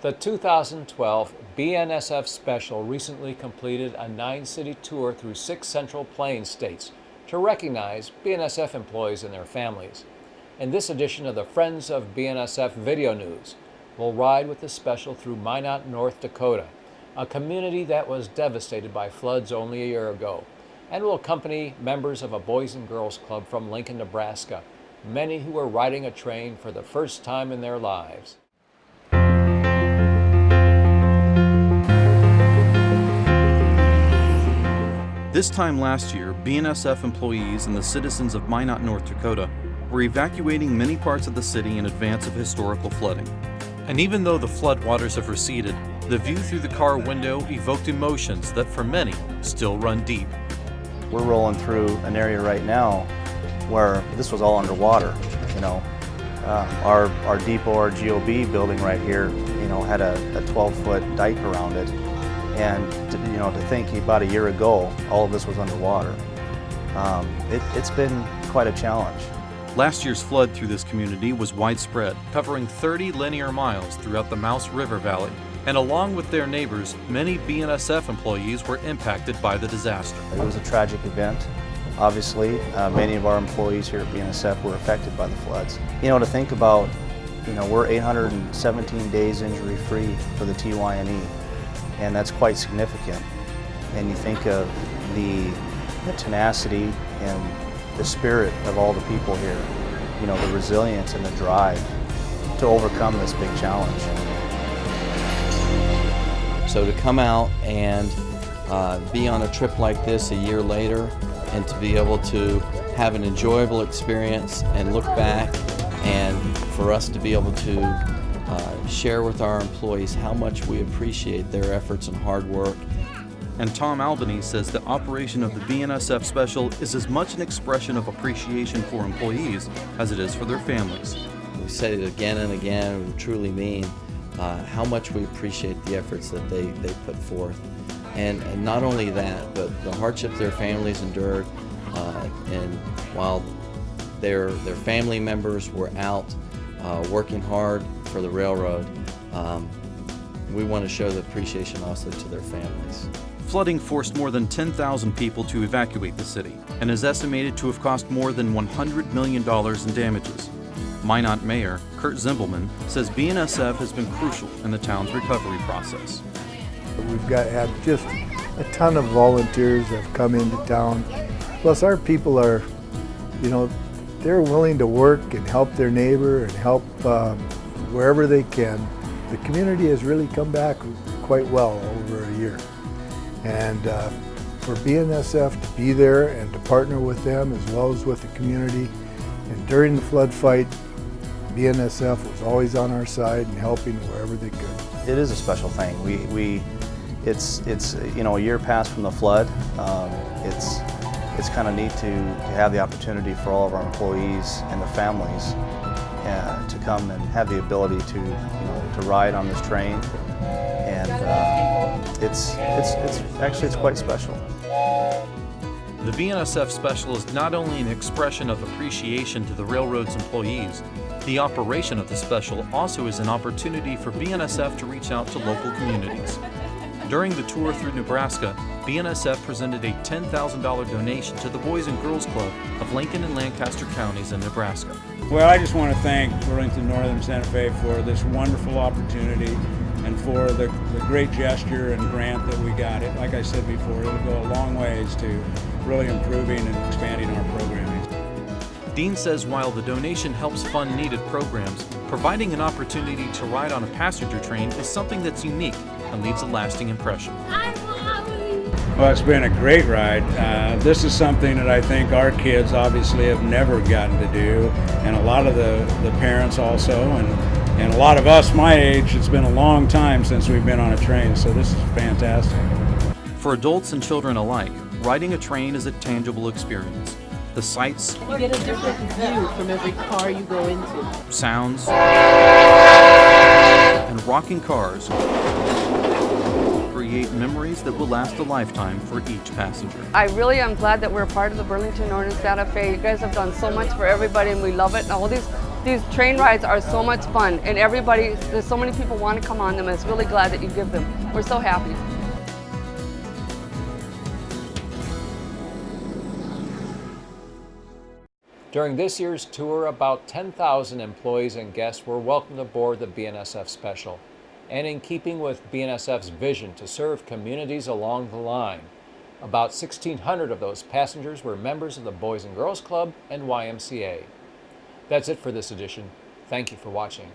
The 2012 BNSF Special recently completed a 9-city tour through 6 Central Plains states to recognize BNSF employees and their families. In this edition of the Friends of BNSF Video News, we'll ride with the Special through Minot, North Dakota, a community that was devastated by floods only a year ago, and will accompany members of a Boys and Girls Club from Lincoln, Nebraska, many who are riding a train for the first time in their lives. This time last year, BNSF employees and the citizens of Minot, North Dakota were evacuating many parts of the city in advance of historical flooding. And even though the floodwaters have receded, the view through the car window evoked emotions that for many still run deep. We're rolling through an area right now where this was all underwater. Our depot, our GOB building right here, had a 12-foot dike around it. And to think about a year ago, all of this was underwater. It's been quite a challenge. Last year's flood through this community was widespread, covering 30 linear miles throughout the Mouse River Valley. And along with their neighbors, many BNSF employees were impacted by the disaster. It was a tragic event. Obviously, many of our employees here at BNSF were affected by the floods. To think about, we're 817 days injury-free for the TY&E. And that's quite significant. And you think of the tenacity and the spirit of all the people here, the resilience and the drive to overcome this big challenge. So to come out and be on a trip like this a year later and to be able to have an enjoyable experience and look back, and for us to be able to share with our employees how much we appreciate their efforts and hard work. And Tom Albany says the operation of the BNSF Special is as much an expression of appreciation for employees as it is for their families. We said it again and again, we truly mean how much we appreciate the efforts that they put forth. And not only that, but the hardship their families endured, and while their family members were out working hard for the railroad, we want to show the appreciation also to their families. Flooding forced more than 10,000 people to evacuate the city and is estimated to have cost more than $100 million in damages. Minot Mayor Kurt Zimbelman says BNSF has been crucial in the town's recovery process. We've had just a ton of volunteers that have come into town. Plus our people are, they're willing to work and help their neighbor and help wherever they can. The community has really come back quite well over a year. And for BNSF to be there and to partner with them as well as with the community. And during the flood fight, BNSF was always on our side and helping wherever they could. It is a special thing. It's a year past from the flood. It's kind of neat to have the opportunity for all of our employees and their families to come and have the ability to ride on this train, and it's quite special. The BNSF Special is not only an expression of appreciation to the railroad's employees, the operation of the Special also is an opportunity for BNSF to reach out to local communities. During the tour through Nebraska, BNSF presented a $10,000 donation to the Boys and Girls Club of Lincoln and Lancaster counties in Nebraska. Well, I just want to thank Burlington Northern Santa Fe for this wonderful opportunity and for the great gesture and grant that we got. Like I said before, it'll go a long ways to really improving and expanding our programming. Dean says while the donation helps fund needed programs, providing an opportunity to ride on a passenger train is something that's unique and leaves a lasting impression. Well, it's been a great ride. This is something that I think our kids obviously have never gotten to do, and a lot of the parents also, and a lot of us my age, it's been a long time since we've been on a train, so this is fantastic. For adults and children alike, riding a train is a tangible experience. The sights, you get a different view from every car you go into. Sounds, and rocking cars create memories that will last a lifetime for each passenger. I really am glad that we're part of the Burlington Northern Santa Fe. You guys have done so much for everybody and we love it. And all these These train rides are so much fun, and there's so many people want to come on them. It's really glad that you give them. We're so happy. During this year's tour, about 10,000 employees and guests were welcomed aboard the BNSF Special. And in keeping with BNSF's vision to serve communities along the line, about 1,600 of those passengers were members of the Boys and Girls Club and YMCA. That's it for this edition. Thank you for watching.